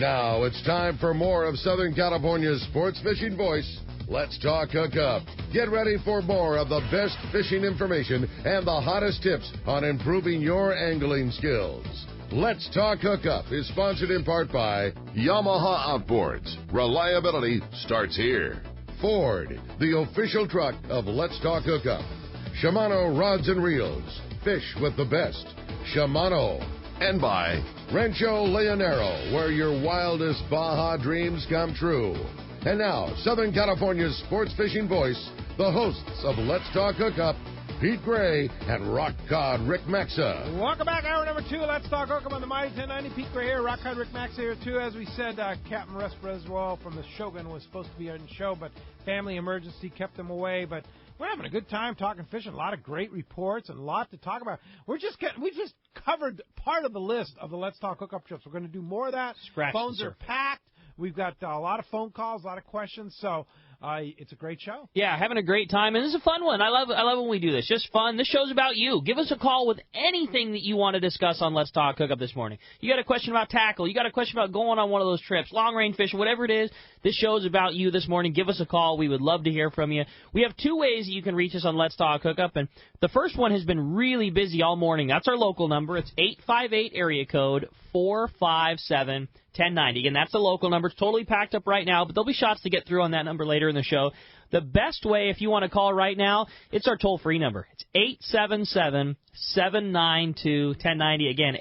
Now it's time for more of Southern California's sports fishing voice. Let's talk Hookup. Get ready for more of the best fishing information and the hottest tips on improving your angling skills. Let's Talk Hookup is sponsored in part by Yamaha Outboards. Reliability starts here. Ford, the official truck of Let's Talk Hookup. Shimano Rods and Reels. Fish with the best. Shimano. And by Rancho Leonero, where your wildest Baja dreams come true. And now, Southern California's sports fishing voice, the hosts of Let's Talk Hookup, Pete Gray and Rock Cod Rick Maxa. Welcome back, hour number 2. Let's Talk Hookup on the Mighty 1090. Pete Gray here, Rock Cod Rick Maxa here, too. As we said, Captain Russ Breswell from the Shogun was supposed to be on the show, but family emergency kept him away. But we're having a good time talking fishing. A lot of great reports and a lot to talk about. We just covered part of the list of the Let's Talk Hookup trips. We're going to do more of that. Phones are packed. We've got a lot of phone calls, a lot of questions. So it's a great show. Yeah, having a great time, and this is a fun one. I love when we do this. Just fun. This show's about you. Give us a call with anything that you want to discuss on Let's Talk Hookup this morning. You got a question about tackle. You got a question about going on one of those trips, long-range fishing, whatever it is. This show is about you this morning. Give us a call. We would love to hear from you. We have 2 ways that you can reach us on Let's Talk Hookup, and the first one has been really busy all morning. That's our local number. It's 858 area code 457-1090. Again, that's the local number. It's totally packed up right now, but there'll be shots to get through on that number later in the show. The best way, if you want to call right now, it's our toll-free number. It's 877-792-1090. Again,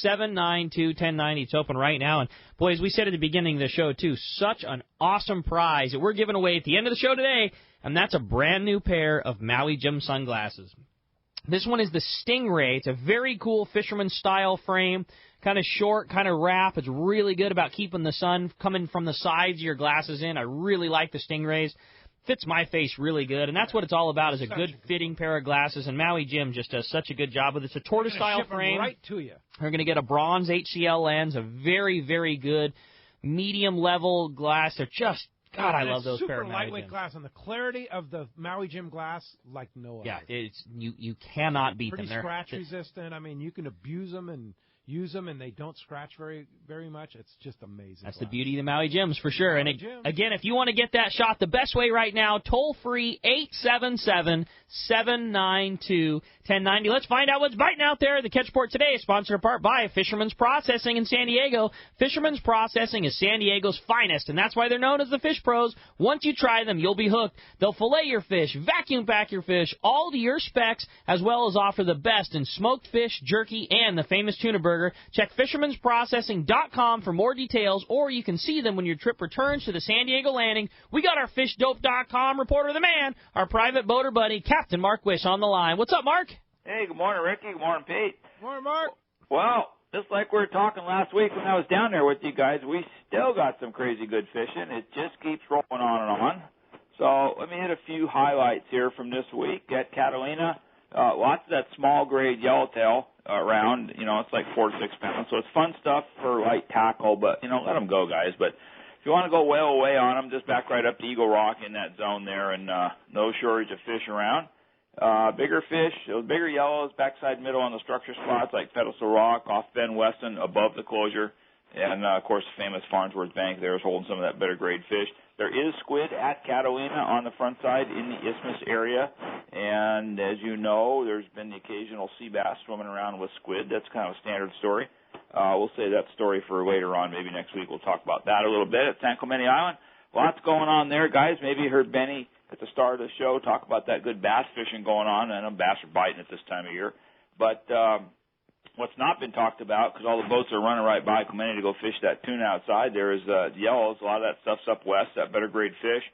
877-792-1090. It's open right now. And, boy, as we said at the beginning of the show, too, such an awesome prize that we're giving away at the end of the show today, and that's a brand-new pair of Maui Jim sunglasses. This one is the Stingray. It's a very cool fisherman-style frame, kind of short, kind of wrap. It's really good about keeping the sun coming from the sides of your glasses in. I really like the Stingrays. Fits my face really good, and that's what it's all about, is a good-fitting pair of glasses, and Maui Jim just does such a good job with it. It's a tortoise-style frame. Right to you. We're going to get a bronze HCL lens, a very, very good medium-level glass. They're just... God, I love those pair of Maui Jims. Super lightweight glass, and the clarity of the Maui Jim glass like no other. Yeah, it's you cannot beat them. Pretty scratch resistant. I mean, you can abuse them and use them, and they don't scratch very, very much. It's just amazing. That's the beauty of the Maui Jims, for sure. And again, if you want to get that shot, the best way right now, toll-free, 877-792-1090. Let's find out what's biting out there. The Catch Report today is sponsored in part by Fisherman's Processing in San Diego. Fisherman's Processing is San Diego's finest, and that's why they're known as the Fish Pros. Once you try them, you'll be hooked. They'll fillet your fish, vacuum pack your fish, all to your specs, as well as offer the best in smoked fish, jerky, and the famous tuna burger. Check fishermansprocessing.com for more details, or you can see them when your trip returns to the San Diego landing. We got our fishdope.com reporter of the man, our private boater buddy, Captain Mark Wish, on the line. What's up, Mark? Hey, good morning, Ricky. Good morning, Pete. Good morning, Mark. Well, just like we were talking last week when I was down there with you guys, we still got some crazy good fishing. It just keeps rolling on and on. So let me hit a few highlights here from this week. At Catalina, lots of that small grade yellowtail around. You know, it's like 4 to 6 pounds. So it's fun stuff for light tackle, but, you know, let them go, guys. But if you want to go whale away on them, just back right up to Eagle Rock in that zone there, and no shortage of fish around. Bigger fish, those bigger yellows, backside middle on the structure spots like Pedestal Rock, off Ben Weston, above the closure. And, of course, the famous Farnsworth Bank there is holding some of that better grade fish. There is squid at Catalina on the front side in the Isthmus area. And as you know, there's been the occasional sea bass swimming around with squid. That's kind of a standard story. We'll save that story for later on. Maybe next week we'll talk about that a little bit at San Clemente Island. Lots going on there, guys. Maybe you heard Benny at the start of the show talk about that good bass fishing going on. I know bass are biting at this time of year. But what's not been talked about, because all the boats are running right by Clemente to go fish that tuna outside, there is yellows. A lot of that stuff's up west, that better grade fish,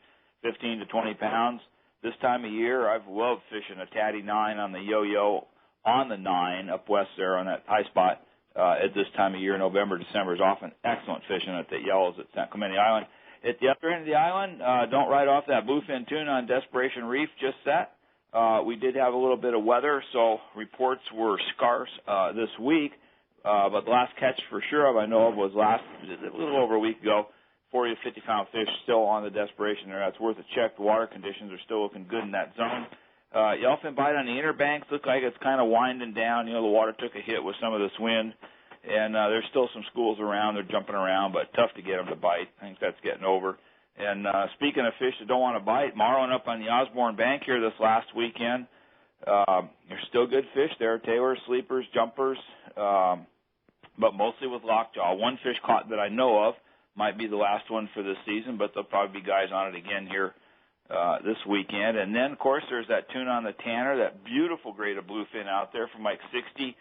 15 to 20 pounds. This time of year, I've loved fishing a Tatty 9 on the yo-yo on the 9 up west there on that high spot at this time of year. November, December is often excellent fishing at the yellows at San Clemente Island. At the other end of the island, don't write off that bluefin tuna on Desperation Reef just set. We did have a little bit of weather, so reports were scarce this week. But the last catch for sure I know of was a little over a week ago. 40 to 50 pound fish still on the Desperation there. That's worth a check. The water conditions are still looking good in that zone. Yellowfin bite on the inner banks look like it's kind of winding down. You know, the water took a hit with some of this wind. And there's still some schools around. They're jumping around, but tough to get them to bite. I think that's getting over. And speaking of fish that don't want to bite, marlin up on the Osborne Bank here this last weekend. There's still good fish there, tailors, sleepers, jumpers, but mostly with lockjaw. One fish caught that I know of might be the last one for this season, but there'll probably be guys on it again here this weekend. And then, of course, there's that tuna on the Tanner, that beautiful grade of bluefin out there from like 60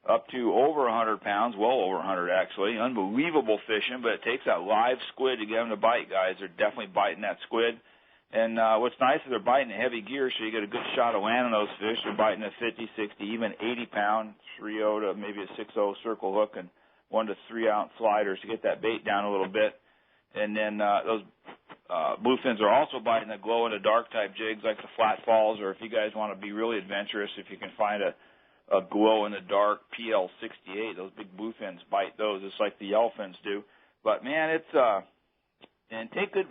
up to over 100 pounds, well over 100 actually. Unbelievable fishing, but it takes that live squid to get them to bite, guys. They're definitely biting that squid. And what's nice is they're biting a heavy gear, so you get a good shot of landing those fish. They're biting a 50, 60, even 80-pound 3/0 to maybe a 6/0 circle hook and 1 to 3 ounce sliders to get that bait down a little bit. And then those bluefins are also biting the glow-in-the-dark type jigs like the flat falls, or if you guys want to be really adventurous, if you can find a glow-in-the-dark PL68, those big bluefins bite those just like the yellowfins do. But, man, it's and take good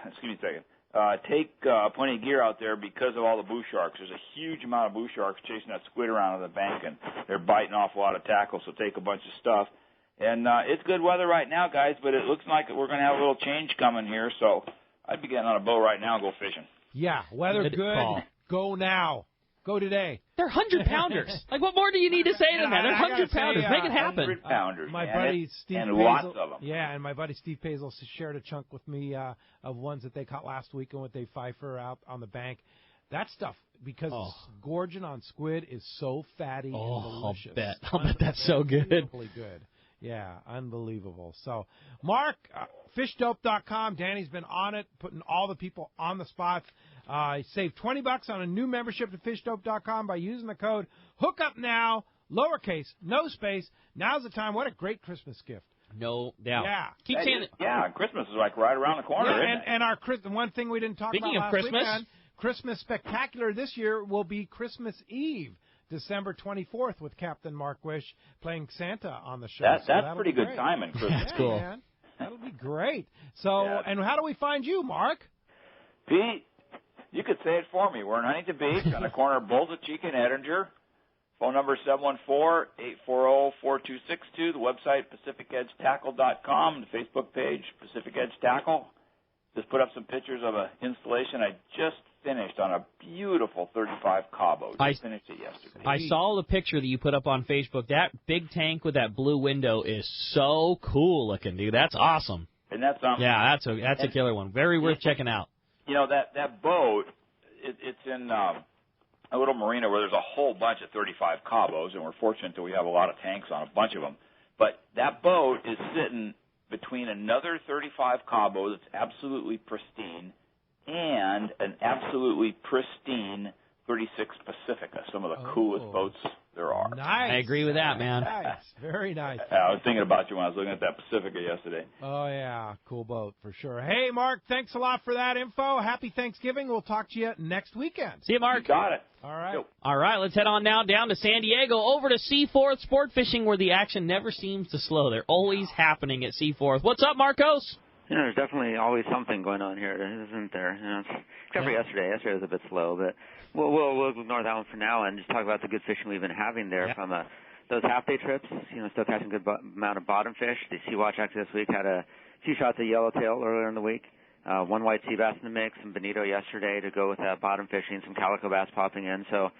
excuse me a second. Take plenty of gear out there because of all the bush sharks. There's a huge amount of bush sharks chasing that squid around on the bank, and they're biting off a lot of tackle, so take a bunch of stuff. And it's good weather right now, guys, but it looks like we're going to have a little change coming here, so I'd be getting on a boat right now and go fishing. Yeah, weather good. Call. Go now. Go today. They're 100-pounders. Like, what more do you need to say than that? They're 100-pounders. Make it happen. 100-pounders. My buddy Steve and Pazel, lots of them. Yeah, and my buddy Steve Pazel shared a chunk with me of ones that they caught last week and what they pfeiffer out on the bank. That stuff, because gorging on squid is so fatty and delicious. I'll bet that's so good. Unbelievably good. Yeah, unbelievable. So, Mark, fishdope.com. Danny's been on it, putting all the people on the spots. Save $20 on a new membership to fishdope.com by using the code HOOKUPNOW, lowercase, no space. Now's the time. What a great Christmas gift. No doubt. Yeah. Keep saying it. Yeah, Christmas is like right around the corner, isn't it? And our the one thing we didn't talk about last weekend, Christmas Spectacular this year will be Christmas Eve, December 24th, with Captain Mark Wish playing Santa on the show. That's pretty good timing, Christmas. That's cool. Man. That'll be great. So, and how do we find you, Mark? Pete, you could say it for me. We're in Huntington Beach on the corner of Bolza-Cheek and Edinger. Phone number 714-840-4262. The website, PacificEdgeTackle.com. The Facebook page, Pacific Edge Tackle. Just put up some pictures of an installation I just finished on a beautiful 35 Cabo. Just finished it yesterday. I saw the picture that you put up on Facebook. That big tank with that blue window is so cool looking, dude. That's awesome. And that's yeah, that's a killer one. Very worth checking out. You know, that boat, it's in a little marina where there's a whole bunch of 35 Cabos, and we're fortunate that we have a lot of tanks on a bunch of them. But that boat is sitting between another 35 Cabo that's absolutely pristine and an absolutely pristine 36 Pacifica, some of the coolest boats there are. Nice. I agree with that, man. Nice. Very nice. I was thinking about you when I was looking at that Pacifica yesterday. Oh, yeah. Cool boat for sure. Hey, Mark, thanks a lot for that info. Happy Thanksgiving. We'll talk to you next weekend. See you, Mark. You got it. All right. Yep. All right, let's head on now down to San Diego, over to Seaforth Sport Fishing, where the action never seems to slow. They're always happening at Seaforth. What's up, Marcos? You know, there's definitely always something going on here, isn't there? You know, except for yesterday. Yesterday was a bit slow, but we'll ignore that one for now and just talk about the good fishing we've been having there from those half-day trips. You know, still catching a good amount of bottom fish. The Sea Watch actually this week had a few shots of yellowtail earlier in the week. One white sea bass in the mix, some bonito yesterday to go with that bottom fishing, some calico bass popping in. So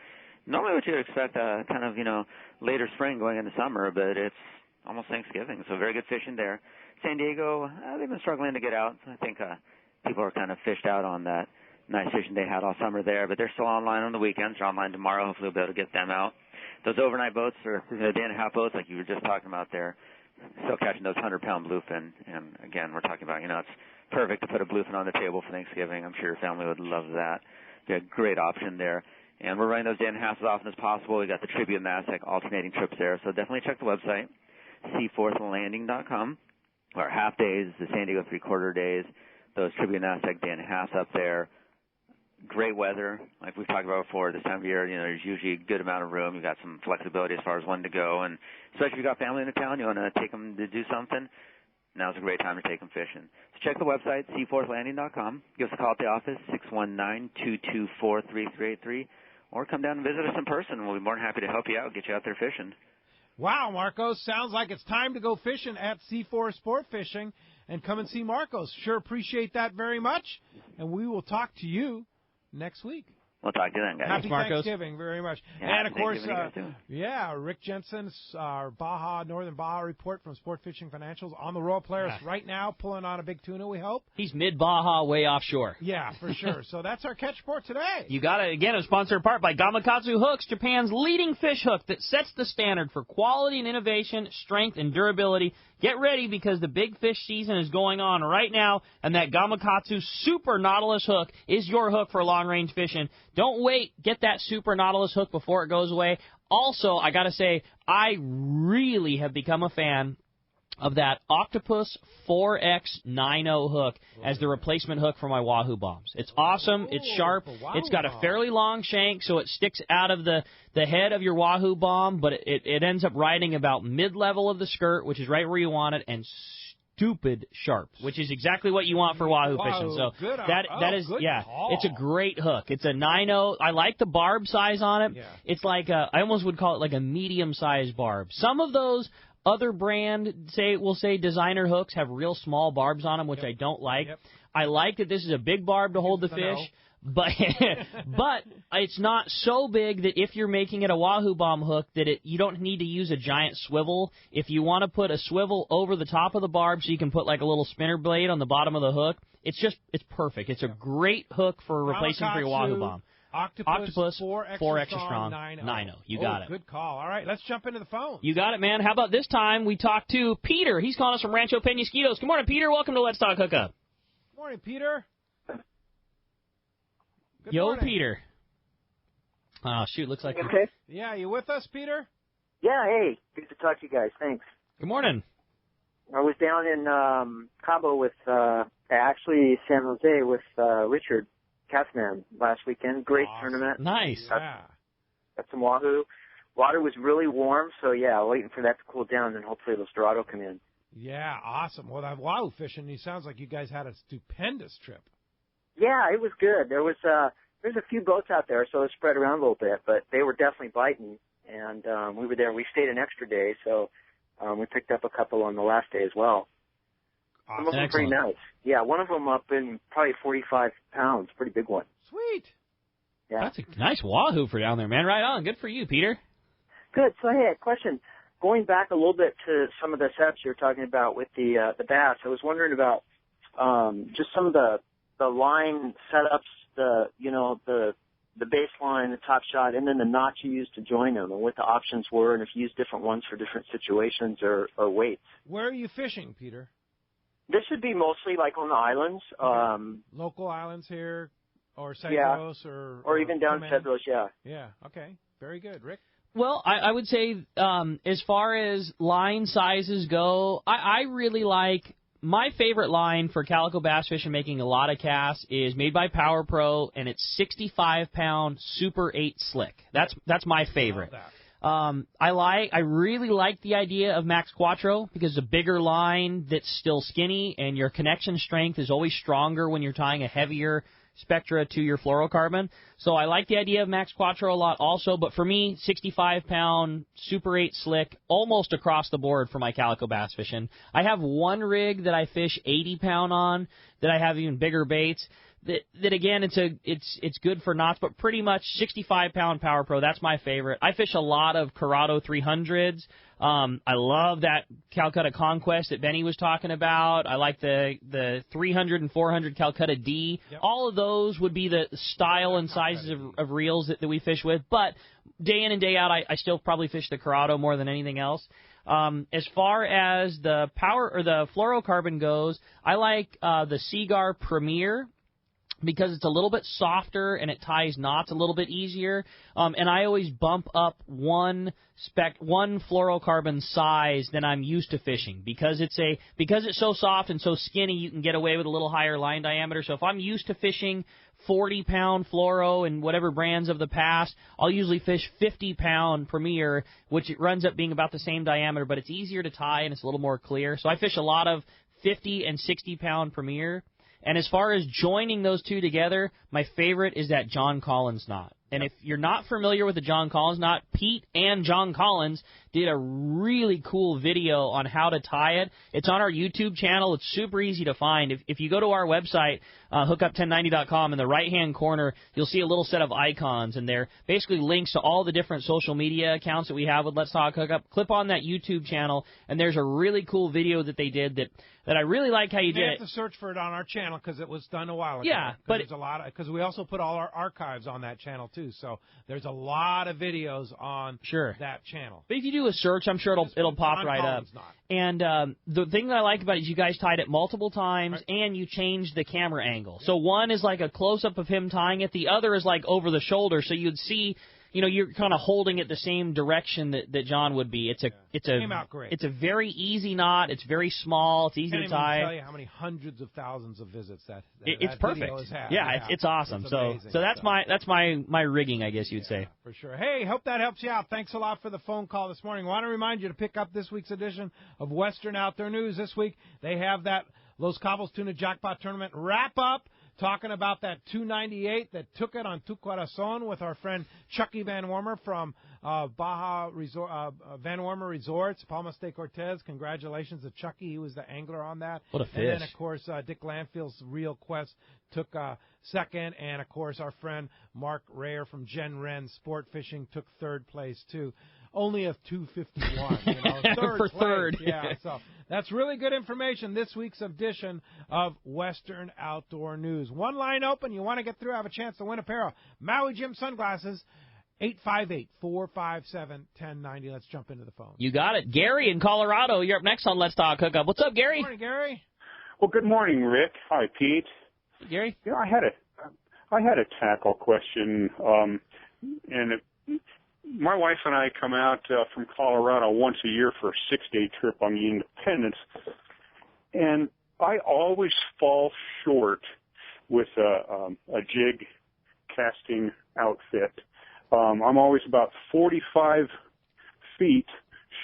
normally what you would expect, kind of, you know, later spring going into summer, but it's almost Thanksgiving. So very good fishing there. San Diego, they've been struggling to get out. I think people are kind of fished out on that nice fishing they had all summer there, but they're still online on the weekends. They're online tomorrow. Hopefully we'll be able to get them out. Those overnight boats, or the day-and-a-half boats like you were just talking about there, still catching those 100-pound bluefin. And, again, we're talking about, you know, it's perfect to put a bluefin on the table for Thanksgiving. I'm sure your family would love that. Be a great option there. And we're running those day-and-a-halves as often as possible. We got the Tribute and Aztec alternating trips there, so definitely check the website, seaforthlanding.com. Our half days, the San Diego three-quarter days, those Tribute and Aztec day-and-a-halves up there. Great weather, like we've talked about before. This time of year, you know, there's usually a good amount of room. You've got some flexibility as far as when to go, and especially if you've got family in the town, you want to take them to do something, now's a great time to take them fishing. So check the website, seaforthlanding.com. Give us a call at the office, 619-224-3383, or come down and visit us in person. We'll be more than happy to help you out, get you out there fishing. Wow, Marcos, sounds like it's time to go fishing at C4 Sport Fishing, and come and see Marcos. Sure appreciate that very much, and we will talk to you next week. We'll talk to you then, guys. Happy Marcos. Thanksgiving very much. Yeah, and, of course, Thanksgiving Rick Jensen's our Northern Baja report from Sport Fishing Financials on the Royal Polaris right now, pulling on a big tuna, we hope. He's mid-Baja, way offshore. Yeah, for sure. So that's our catch report today. You got it. Again, it's sponsored in part by Gamakatsu Hooks, Japan's leading fish hook that sets the standard for quality and innovation, strength, and durability. Get ready because the big fish season is going on right now, and that Gamakatsu Super Nautilus hook is your hook for long-range fishing. Don't wait. Get that Super Nautilus hook before it goes away. Also, I got to say, I really have become a fan of that Octopus 4X90 hook as the replacement hook for my Wahoo bombs. It's awesome. It's sharp. It's got a fairly long shank, so it sticks out of the head of your Wahoo bomb, but it ends up riding about mid-level of the skirt, which is right where you want it, and stupid sharp, which is exactly what you want for Wahoo fishing. So that is call. It's a great hook. It's a 9.0. I like the barb size on it. Yeah. It's like I almost would call it like a medium-sized barb. Some of those other brand, we'll say designer hooks have real small barbs on them, which I don't like. Yep. I like that this is a big barb to hold the fish, but it's not so big that if you're making it a Wahoo bomb hook that you don't need to use a giant swivel. If you want to put a swivel over the top of the barb so you can put like a little spinner blade on the bottom of the hook, it's perfect. It's a great hook for replacing for your Wahoo bomb. Octopus 4 extra strong 9.0. You got it. Good call. All right, let's jump into the phone. You got it, man. How about this time we talk to Peter? He's calling us from Rancho Penasquitos. Good morning, Peter. Welcome to Let's Talk Hookup. Good morning, Peter. Good Yo, morning. Peter. Oh, shoot. Looks like okay. Yeah, you with us, Peter? Yeah, hey. Good to talk to you guys. Thanks. Good morning. I was down in Cabo with, actually San Jose with Richard Katzman last weekend. Great tournament. Nice. Got some Wahoo. Water was really warm, so waiting for that to cool down, and hopefully those Dorado come in. Yeah, awesome. Well, that Wahoo fishing, it sounds like you guys had a stupendous trip. Yeah, it was good. There's a few boats out there, so it spread around a little bit, but they were definitely biting, and we were there. We stayed an extra day, so we picked up a couple on the last day as well. Awesome. Some of them pretty nice. Yeah, one of them up in probably 45 pounds, pretty big one. Sweet. Yeah. That's a nice Wahoo for down there, man. Right on. Good for you, Peter. Good. So, hey, a question. Going back a little bit to some of the setups you were talking about with the bass, I was wondering about just some of the line setups, the baseline, the top shot, and then the knots you used to join them, and what the options were, and if you used different ones for different situations or weights. Where are you fishing, Peter? This should be mostly like on the islands. Local islands here, or Cedros, or even down Cedros, Yeah, okay. Very good. Rick? Well, I would say as far as line sizes go, I really like my favorite line for calico bass fishing making a lot of casts is made by Power Pro, and it's 65-pound Super 8 Slick. That's my favorite. I really like the idea of Max Quattro because it's a bigger line that's still skinny, and your connection strength is always stronger when you're tying a heavier Spectra to your fluorocarbon. So I like the idea of Max Quattro a lot also, but for me, 65-pound Super 8 Slick almost across the board for my calico bass fishing. I have one rig that I fish 80-pound on that I have even bigger baits. That again, it's good for knots, but pretty much 65-pound Power Pro. That's my favorite. I fish a lot of Corrado 300s. I love that Calcutta Conquest that Benny was talking about. I like the 300 and 400 Calcutta D. Yep. All of those would be the style and sizes of reels that we fish with. But day in and day out, I still probably fish the Corrado more than anything else. As far as the power or the fluorocarbon goes, I like the Seagar Premier, because it's a little bit softer and it ties knots a little bit easier. And I always bump up one fluorocarbon size than I'm used to fishing because it's so soft and so skinny, you can get away with a little higher line diameter. So if I'm used to fishing 40-pound fluoro and whatever brands of the past, I'll usually fish 50-pound Premier, which it runs up being about the same diameter, but it's easier to tie and it's a little more clear. So I fish a lot of 50 and 60-pound Premier. And as far as joining those two together, my favorite is that John Collins knot. And if you're not familiar with the John Collins knot, Pete and John Collins did a really cool video on how to tie it. It's on our YouTube channel. It's super easy to find. If you go to our website, hookup1090.com, in the right-hand corner, you'll see a little set of icons, and they're basically links to all the different social media accounts that we have with Let's Talk Hookup. Click on that YouTube channel, and there's a really cool video that they did that I really like how you did it. You have to search for it on our channel because it was done a while ago. Yeah, but there's a lot because we also put all our archives on that channel too. So there's a lot of videos on that channel. But if you do a search, I'm sure it'll pop right up. And the thing that I like about it is you guys tied it multiple times, and you changed the camera angle. So one is like a close-up of him tying it. The other is like over the shoulder, so you'd see, you're kind of holding it the same direction that John would be. Came out great. It's a very easy knot. It's very small. It's easy to tie. I can't even tell you how many hundreds of thousands of visits it's perfect. Video has had. Yeah, it's awesome. It's so that's my rigging, I guess you'd say. For sure. Hey, hope that helps you out. Thanks a lot for the phone call this morning. I want to remind you to pick up this week's edition of Western Outdoor News. This week they have that Los Cabos Tuna Jackpot Tournament wrap-up, talking about that 298 that took it on Tu Corazon with our friend Chucky Van Warmer from Baja Resort, Van Warmer Resorts, Palmas de Cortez. Congratulations to Chucky. He was the angler on that. What a fish. And then, of course, Dick Landfield's Real Quest took second. And, of course, our friend Mark Rayer from Jen Wren Sport Fishing took third place, too. Only a 251, for third. Yeah, so that's really good information. This week's edition of Western Outdoor News. One line open. You want to get through, have a chance to win a pair of Maui Jim sunglasses. 858-457-1090. Let's jump into the phone. You got it. Gary in Colorado, you're up next on Let's Talk Hookup. What's up, Gary? Good morning, Gary. Well, good morning, Rick. Hi, Pete. Gary? I had a tackle question, my wife and I come out from Colorado once a year for a 6-day trip on the Independence, and I always fall short with a jig casting outfit. I'm always about 45 feet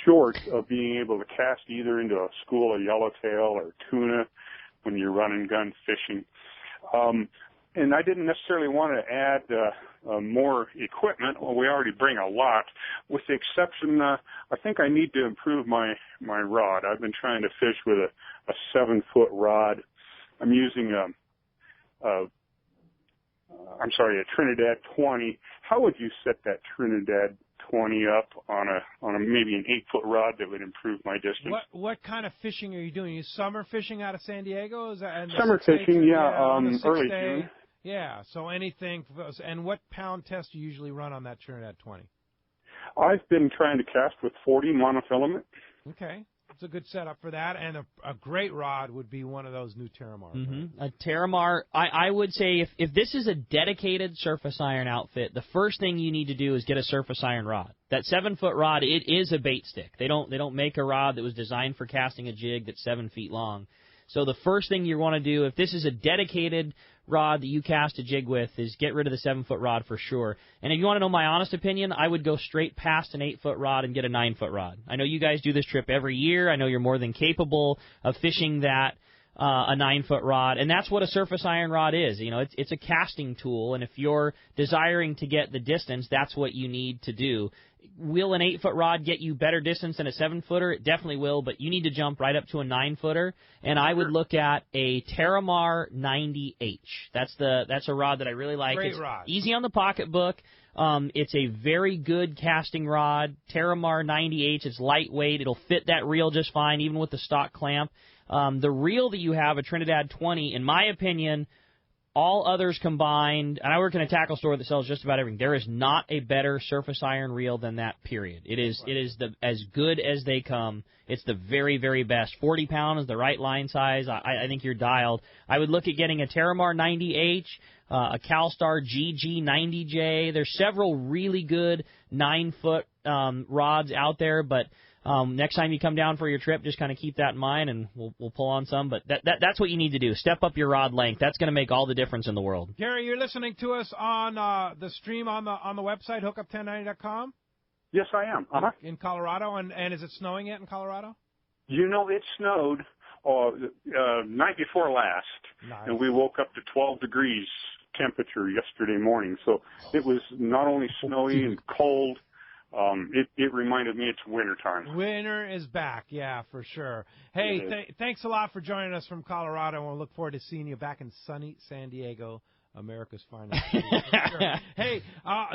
short of being able to cast either into a school of yellowtail or tuna when you're running gun fishing. And I didn't necessarily want to add more equipment. Well, we already bring a lot, with the exception, I think I need to improve my rod. I've been trying to fish with a 7-foot rod. I'm using a Trinidad 20. How would you set that Trinidad 20 up on a maybe an 8-foot rod that would improve my distance? What kind of fishing are you doing? Are you summer fishing out of San Diego? Is that summer fishing? Early June. Yeah, so anything. And what pound test do you usually run on that Trinidad 20? I've been trying to cast with 40 monofilament. Okay. It's a good setup for that, and a great rod would be one of those new Terramar. Mm-hmm. A Terramar, I would say if this is a dedicated surface iron outfit, the first thing you need to do is get a surface iron rod. That 7-foot rod, it is a bait stick. They don't make a rod that was designed for casting a jig that's 7 feet long. So the first thing you want to do, if this is a dedicated rod that you cast a jig with, is get rid of the 7-foot rod for sure. And if you want to know my honest opinion, I would go straight past an 8-foot rod and get a 9-foot rod. I know you guys do this trip every year. I know you're more than capable of fishing that a 9-foot rod, and that's what a surface iron rod is. It's a casting tool, and if you're desiring to get the distance, that's what you need to do. Will an 8-foot rod get you better distance than a 7-footer? It definitely will, but you need to jump right up to a 9-footer, and I would look at a Terramar 90H. That's a rod that I really like. Great it's rod. Easy on the pocketbook. It's a very good casting rod. Terramar 90H. It's lightweight. It'll fit that reel just fine, even with the stock clamp. The reel that you have, a Trinidad 20, in my opinion, all others combined, and I work in a tackle store that sells just about everything, there is not a better surface iron reel than that, period. It is as good as they come. It's the very, very best. 40 pounds is the right line size. I think you're dialed. I would look at getting a Terramar 90H, a CalStar GG90J. There's several really good 9-foot rods out there, but next time you come down for your trip, just kind of keep that in mind, and we'll pull on some. But that's what you need to do. Step up your rod length. That's going to make all the difference in the world. Gary, you're listening to us on the stream on the website, hookup1090.com? Yes, I am. Uh-huh. In Colorado, and is it snowing yet in Colorado? It snowed night before last, nice. And we woke up to 12 degrees temperature yesterday morning. So it was not only snowy and cold, it reminded me it's winter time. Winter is back, yeah, for sure. Hey, thanks a lot for joining us from Colorado, and we'll look forward to seeing you back in sunny San Diego, America's finest city. Sure. Hey,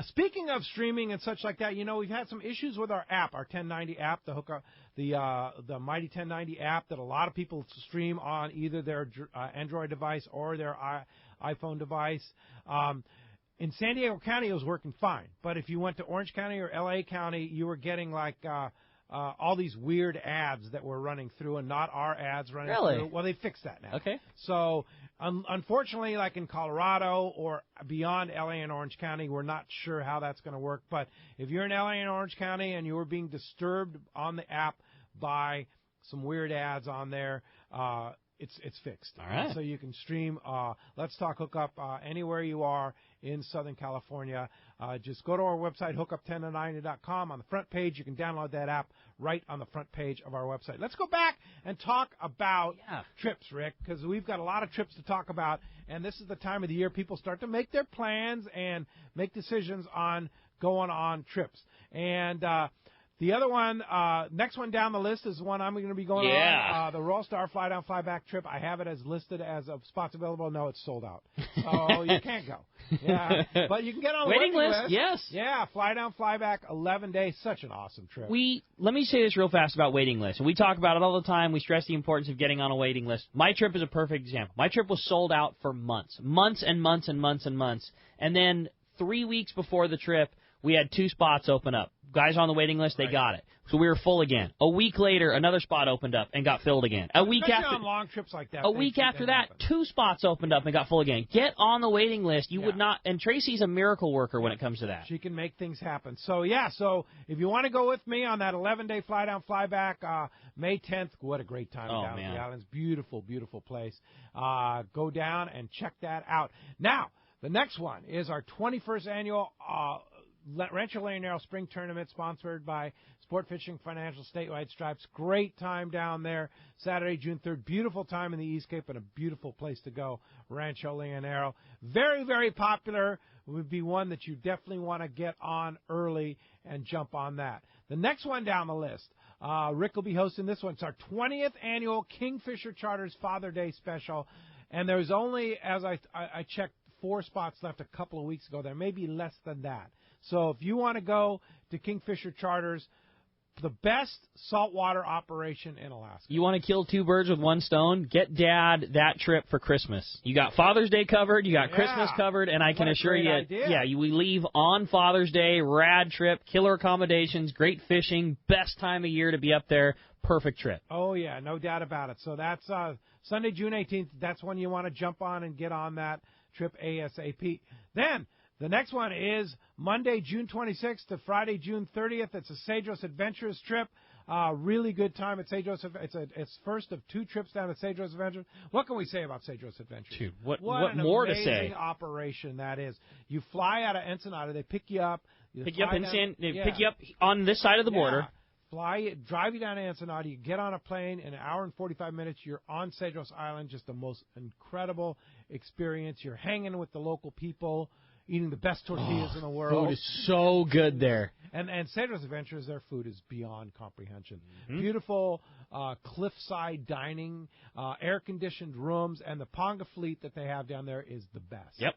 speaking of streaming and such like that, we've had some issues with our app, our 1090 app, the Hookup, the Mighty 1090 app that a lot of people stream on either their Android device or their iPhone device. In San Diego County, it was working fine. But if you went to Orange County or L.A. County, you were getting like all these weird ads that were running through and not our ads running through. Well, they fixed that now. Okay. So, unfortunately, like in Colorado or beyond L.A. and Orange County, we're not sure how that's going to work. But if you're in L.A. and Orange County and you were being disturbed on the app by some weird ads on there, it's fixed. All right. So you can stream Let's Talk Hookup anywhere you are in Southern California. Just go to our website, hookup1090.com. On the front page, you can download that app right on the front page of our website. Let's go back and talk about trips, Rick, because we've got a lot of trips to talk about, and this is the time of the year people start to make their plans and make decisions on going on trips. And the other one, next one down the list is one I'm going to be going on. The Royal Star Fly Down, Fly Back trip. I have it as listed as of spots available. No, it's sold out. So you can't go. Yeah, but you can get on the waiting list. Yes. Yeah, Fly Down, Fly Back, 11 days. Such an awesome trip. Let me say this real fast about waiting lists. We talk about it all the time. We stress the importance of getting on a waiting list. My trip is a perfect example. My trip was sold out for months and months and months and months. And then 3 weeks before the trip, we had 2 spots open up. Guys on the waiting list, they got it. So we were full again. A week later, another spot opened up and got filled again. Especially on long trips like that. A week after that, 2 spots opened up and got full again. Get on the waiting list. You would not. And Tracy's a miracle worker when it comes to that. She can make things happen. So so if you want to go with me on that 11-day fly down, fly back, May 10th, what a great time down at the islands. Beautiful, beautiful place. Go down and check that out. Now, the next one is our 21st annual Rancho Leonero Spring Tournament, sponsored by Sport Fishing Financial Statewide Stripes. Great time down there, Saturday, June 3rd. Beautiful time in the East Cape and a beautiful place to go, Rancho Leonero. Very, very popular. It would be one that you definitely want to get on early and jump on that. The next one down the list, Rick will be hosting this one. It's our 20th annual Kingfisher Charters Father Day special. And there's only, as I checked, 4 spots left a couple of weeks ago. There may be less than that. So if you want to go to Kingfisher Charters, the best saltwater operation in Alaska. You want to kill 2 birds with 1 stone? Get Dad that trip for Christmas. You got Father's Day covered, you got Christmas covered, and I can assure you, we leave on Father's Day, rad trip, killer accommodations, great fishing, best time of year to be up there, perfect trip. Oh, yeah, no doubt about it. So that's Sunday, June 18th. That's when you want to jump on and get on that trip ASAP. Then the next one is Monday, June 26th to Friday, June 30th. It's a Cedros Adventures trip. Really good time at Cedros. It's first of 2 trips down at Cedros Adventures. What can we say about Cedros Adventures? Dude, what more to say? What an amazing operation that is. You fly out of Ensenada. They pick you up. Pick you up on this side of the border. Drive you down to Ensenada. You get on a plane. In an hour and 45 minutes, you're on Cedros Island. Just the most incredible experience. You're hanging with the local people, eating the best tortillas in the world. Food is so good there. And Cedros Adventures, their food is beyond comprehension. Mm-hmm. Beautiful cliffside dining, air-conditioned rooms, and the Ponga fleet that they have down there is the best. Yep.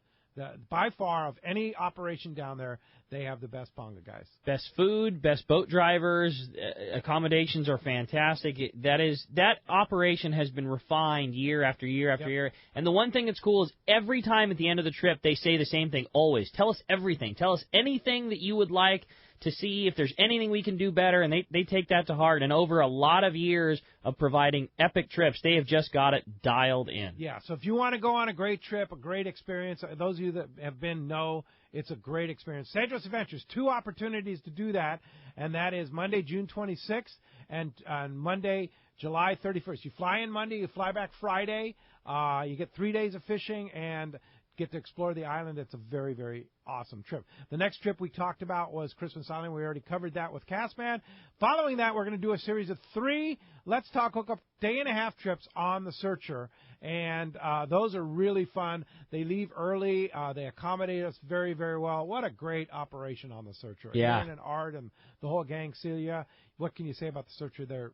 By far, of any operation down there, they have the best Ponga guys. Best food, best boat drivers, accommodations are fantastic. That operation has been refined year after year after year. And the one thing that's cool is every time at the end of the trip, they say the same thing always. Tell us everything. Tell us anything that you would like to see, if there's anything we can do better, and they take that to heart. And over a lot of years of providing epic trips, they have just got it dialed in. Yeah, so if you want to go on a great trip, a great experience, those of you that have been know it's a great experience. Cedros Adventures, 2 opportunities to do that, and that is Monday, June 26th, and on Monday, July 31st. You fly in Monday, you fly back Friday. You get 3 days of fishing and get to explore the island. It's a very, very awesome trip. The next trip we talked about was Christmas Island. We already covered that with Castman. Following that, we're going to do a series of 3 Let's Talk Hookup day-and-a-half trips on the Searcher, and those are really fun. They leave early. They accommodate us very, very well. What a great operation on the Searcher. Yeah. Aaron and Art and the whole gang, Celia. What can you say about the Searcher? They're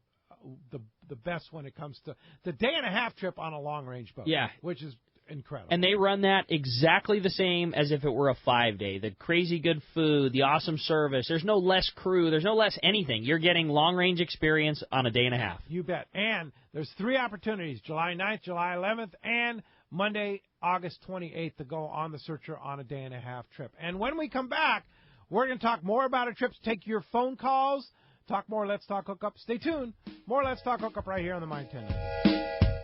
the best when it comes to the day-and-a-half trip on a long-range boat. Yeah. Which is incredible. And they run that exactly the same as if it were a 5-day. The crazy good food, the awesome service. There's no less crew. There's no less anything. You're getting long-range experience on a day-and-a-half. You bet. And there's 3 opportunities, July 9th, July 11th, and Monday, August 28th, to go on the Searcher on a day-and-a-half trip. And when we come back, we're going to talk more about our trips, take your phone calls, talk more Let's Talk Hookup. Stay tuned. More Let's Talk Hookup right here on the Mine 10.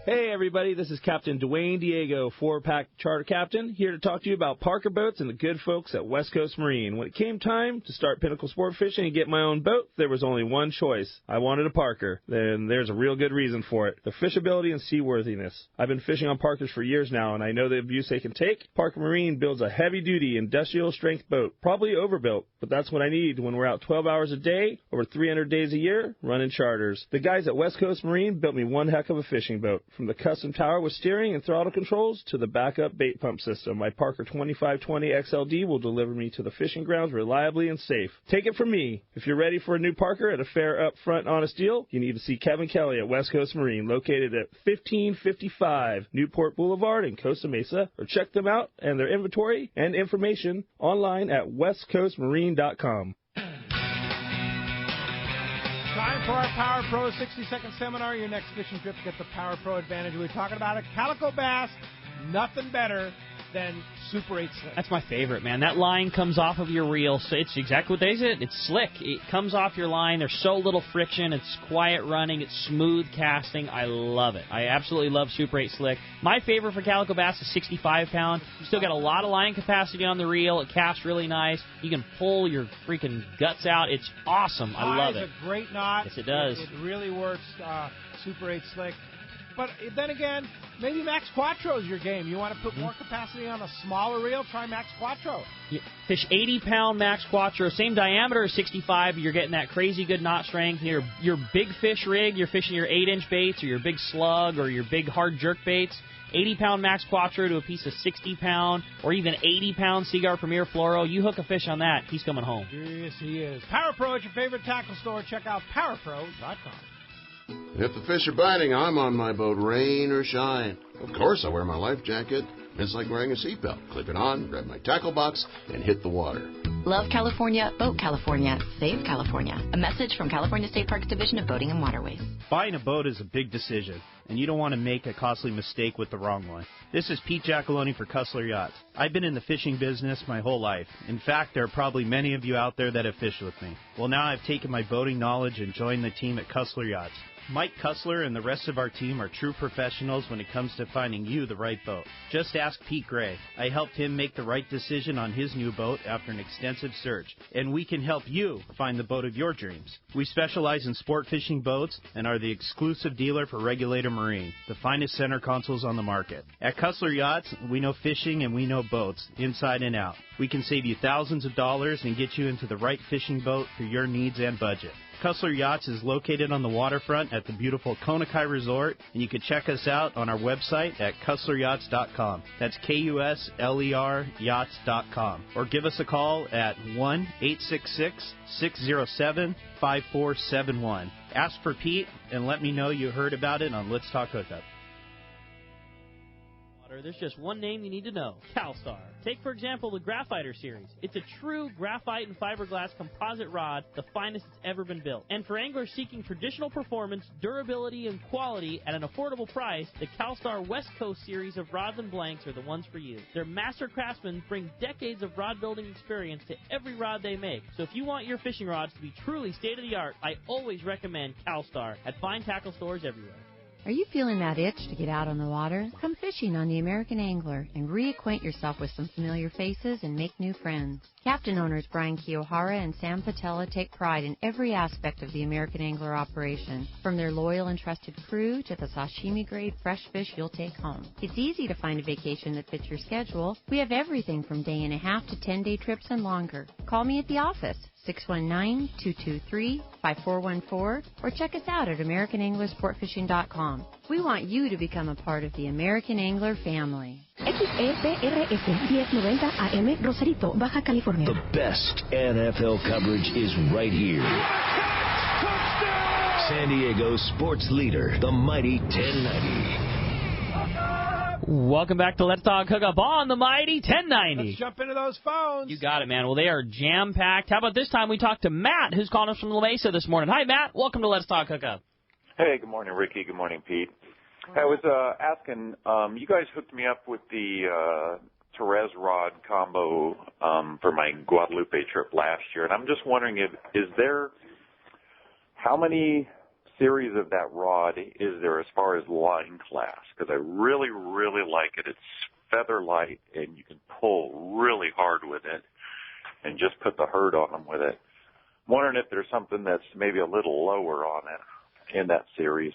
Hey, everybody, this is Captain Dwayne Diego, 4-pack charter captain, here to talk to you about Parker Boats and the good folks at West Coast Marine. When it came time to start pinnacle sport fishing and get my own boat, there was only one choice. I wanted a Parker. Then there's a real good reason for it. The fishability and seaworthiness. I've been fishing on Parkers for years now, and I know the abuse they can take. Parker Marine builds a heavy-duty, industrial-strength boat, probably overbuilt, but that's what I need when we're out 12 hours a day, over 300 days a year, running charters. The guys at West Coast Marine built me one heck of a fishing boat. From the custom tower with steering and throttle controls to the backup bait pump system, my Parker 2520 XLD will deliver me to the fishing grounds reliably and safe. Take it from me. If you're ready for a new Parker at a fair, upfront, honest deal, you need to see Kevin Kelly at West Coast Marine, located at 1555 Newport Boulevard in Costa Mesa, or check them out and their inventory and information online at westcoastmarine.com. Time for our Power Pro 60-second seminar. Your next fishing trip, get the Power Pro advantage. We're talking about it. Calico bass, nothing better than Super 8 slick. That's my favorite, man. That line comes off of your reel. So it's exactly what they said. It's slick. It comes off your line. There's so little friction. It's quiet running. It's smooth casting. I love it. I absolutely love Super 8 slick. My favorite for Calico bass is 65-pound. You still got a lot of line capacity on the reel. It casts really nice. You can pull your freaking guts out. It's awesome. I love it. It's a great knot. Yes, it does. It really works. Super 8 slick. But then again, maybe Max Quattro is your game. You want to put more capacity on a smaller reel? Try Max Quattro. You fish 80-pound Max Quattro, same diameter as 65. You're getting that crazy good knot strength. Your big fish rig, you're fishing your 8-inch baits or your big slug or your big hard jerk baits. 80-pound Max Quattro to a piece of 60-pound or even 80-pound Seaguar Premier Fluoro. You hook a fish on that, he's coming home. Yes, he is. Power Pro at your favorite tackle store. Check out PowerPro.com. If the fish are biting, I'm on my boat, rain or shine. Of course, I wear my life jacket. It's like wearing a seatbelt. Clip it on, grab my tackle box, and hit the water. Love California, boat California, save California. A message from California State Parks Division of Boating and Waterways. Buying a boat is a big decision, and you don't want to make a costly mistake with the wrong one. This is Pete Giacalone for Cussler Yachts. I've been in the fishing business my whole life. In fact, there are probably many of you out there that have fished with me. Well, now I've taken my boating knowledge and joined the team at Cussler Yachts. Mike Cussler and the rest of our team are true professionals when it comes to finding you the right boat. Just ask Pete Gray. I helped him make the right decision on his new boat after an extensive search, and we can help you find the boat of your dreams. We specialize in sport fishing boats and are the exclusive dealer for Regulator Marine, the finest center consoles on the market. At Cussler Yachts, we know fishing and we know boats, inside and out. We can save you thousands of dollars and get you into the right fishing boat for your needs and budget. Cussler Yachts is located on the waterfront at the beautiful Konakai Resort, and you can check us out on our website at CusslerYachts.com. That's KUSLER Yachts.com. Or give us a call at 1-866-607-5471. Ask for Pete and let me know you heard about it on Let's Talk Hookup. There's just one name you need to know, CalStar. Take, for example, the Graphiter series. It's a true graphite and fiberglass composite rod, the finest it's ever been built. And for anglers seeking traditional performance, durability, and quality at an affordable price, the CalStar West Coast series of rods and blanks are the ones for you. Their master craftsmen bring decades of rod building experience to every rod they make. So if you want your fishing rods to be truly state-of-the-art, I always recommend CalStar at fine tackle stores everywhere. Are you feeling that itch to get out on the water? Come fishing on the American Angler and reacquaint yourself with some familiar faces and make new friends. Captain owners Brian Kiyohara and Sam Patella take pride in every aspect of the American Angler operation, from their loyal and trusted crew to the sashimi-grade fresh fish you'll take home. It's easy to find a vacation that fits your schedule. We have everything from day-and-a-half to 10-day trips and longer. Call me at the office, 619-223-5414, or check us out at AmericanAnglerSportFishing.com. We want you to become a part of the American Angler family. XEPRS 1090 AM Rosarito, Baja California. The best NFL coverage is right here. San Diego sports leader, the mighty 1090. Welcome back to Let's Talk Hookup on the mighty 1090. Let's jump into those phones. You got it, man. Well, they are jam-packed. How about this time we talk to Matt, who's calling us from La Mesa this morning. Hi, Matt. Welcome to Let's Talk Hookup. Hey, good morning, Ricky. Good morning, Pete. I was asking, you guys hooked me up with the Therese rod combo for my Guadalupe trip last year, and I'm just wondering how many series of that rod is there as far as line class? Because I really, really like it. It's feather light, and you can pull really hard with it and just put the herd on them with it. I'm wondering if there's something that's maybe a little lower on it in that series.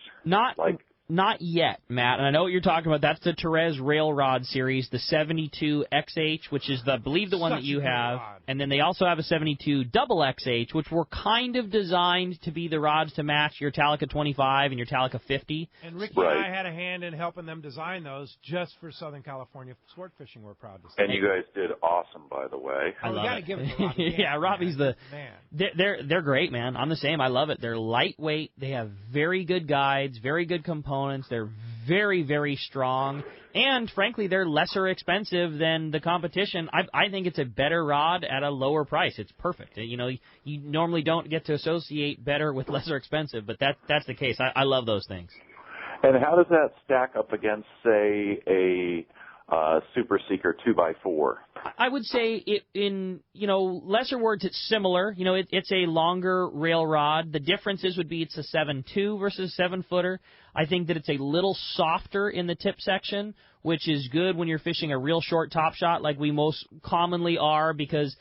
Not yet, Matt. And I know what you're talking about. That's the Therese Rail Rod series, the 72 XH, which is, I believe, the one that you have. And then they also have a 72 double XH, which were kind of designed to be the rods to match your Talica 25 and your Talica 50. And Ricky and I had a hand in helping them design those just for Southern California sport fishing, we're proud to say. And you guys did awesome, by the way. I love it. Give it to Robbie. Yeah, Robbie's the man. They're great, man. I'm the same. I love it. They're lightweight. They have very good guides, very good components. They're very, very strong. And, frankly, they're lesser expensive than the competition. I think it's a better rod at a lower price. It's perfect. You know, you normally don't get to associate better with lesser expensive, but that's the case. I love those things. And how does that stack up against, say, a Super Seeker 2x4? I would say, in lesser words, it's similar. It's a longer rail rod. The differences would be it's a 7.2 versus 7-footer. I think that it's a little softer in the tip section, which is good when you're fishing a real short top shot like we most commonly are because,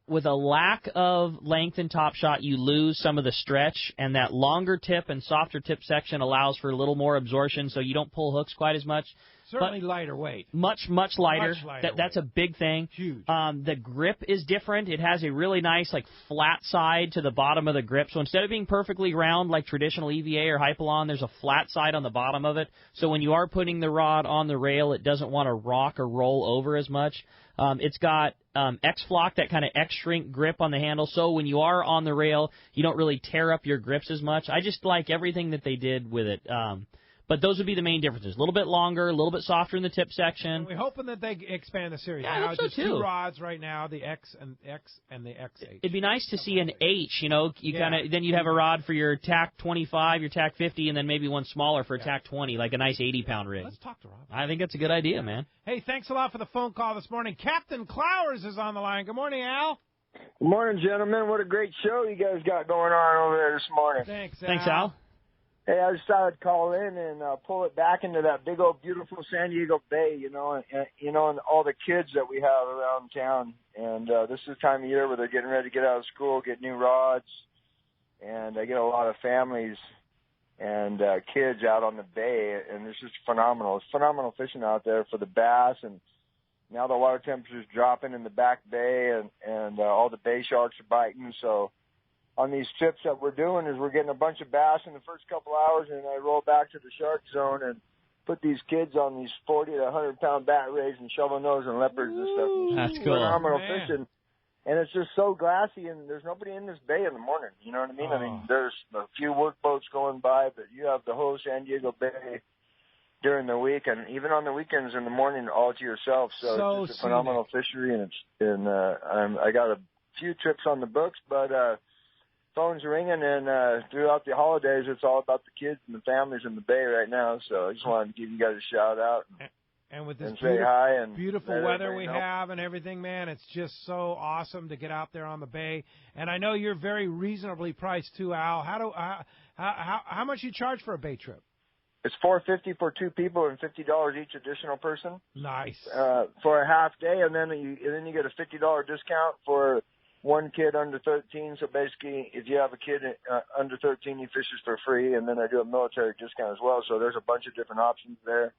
with a lack of length in top shot, you lose some of the stretch, and that longer tip and softer tip section allows for a little more absorption so you don't pull hooks quite as much. Certainly lighter weight. Much lighter. That's a weight. big thing. Huge. The grip is different. It has a really nice, flat side to the bottom of the grip. So instead of being perfectly round like traditional EVA or Hypalon, there's a flat side on the bottom of it. So when you are putting the rod on the rail, it doesn't want to rock or roll over as much. It's got X-Flock, that kind of X-shrink grip on the handle. So when you are on the rail, you don't really tear up your grips as much. I just like everything that they did with it. But those would be the main differences. A little bit longer, a little bit softer in the tip section. And we're hoping that they expand the series. Yeah, now I hope so just too. 2 rods right now, the X and the XH. It'd be nice to see an H, then you'd have a rod for your TAC 25, your TAC 50, and then maybe one smaller for a TAC 20, like a nice 80-pound rig. Let's talk to Rob. I think that's a good idea, man. Hey, thanks a lot for the phone call this morning. Captain Clowers is on the line. Good morning, Al. Good morning, gentlemen. What a great show you guys got going on over there this morning. Thanks, Al. Hey, I just thought I'd call in and pull it back into that big old beautiful San Diego Bay, and all the kids that we have around town. And this is the time of year where they're getting ready to get out of school, get new rods, and I get a lot of families and kids out on the bay, and it's just phenomenal. It's phenomenal fishing out there for the bass, and now the water temperature's dropping in the back bay, and all the bay sharks are biting, so on these trips that we're doing is we're getting a bunch of bass in the first couple hours, and I roll back to the shark zone and put these kids on these 40 to 100-pound bat rays and shovel nose and leopards and stuff. That's cool. Phenomenal fishing. And it's just so glassy, and there's nobody in this bay in the morning. You know what I mean? I mean, there's a few work boats going by, but you have the whole San Diego Bay during the week, and even on the weekends in the morning all to yourself. So it's just a phenomenal fishery, and I got a few trips on the books, but phone's ringing, and throughout the holidays, it's all about the kids and the families in the bay right now. So I just wanted to give you guys a shout out and with this say hi and beautiful weather we have and everything, man. It's just so awesome to get out there on the bay. And I know you're very reasonably priced too, Al. How much you charge for a bay trip? It's $4.50 for 2 people and $50 each additional person. Nice. For a half day, and then you get a $50 discount for one kid under 13. So basically, if you have a kid under 13, he fishes for free, and then I do a military discount as well. So there's a bunch of different options there,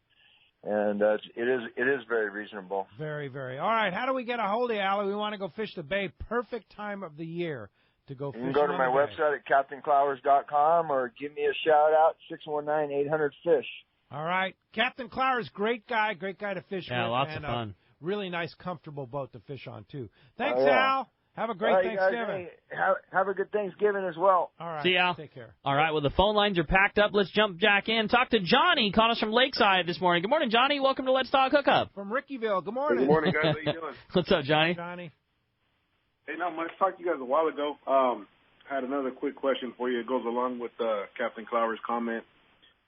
and it is very reasonable. Very, very. All right, how do we get a hold of you, Allie? We want to go fish the bay. Perfect time of the year to go fishing. You can go to my website at CaptainClowers.com or give me a shout out 619-800-FISH. All right, Captain Clowers, great guy to fish with. Yeah, lots and of fun. Really nice, comfortable boat to fish on too. Thanks, Oh, yeah. Al. Have a great Thanksgiving. Guys, have a good Thanksgiving as well. All right. See ya. Take care. All right, well, the phone lines are packed up. Let's jump back in. Talk to Johnny, calling us from Lakeside this morning. Good morning, Johnny. Welcome to Let's Talk Hookup. From Rickyville. Good morning. Good morning, guys. How you doing? What's up, Johnny? Hey, not much. Talked to you guys a while ago. Had another quick question for you. It goes along with Captain Clower's comment.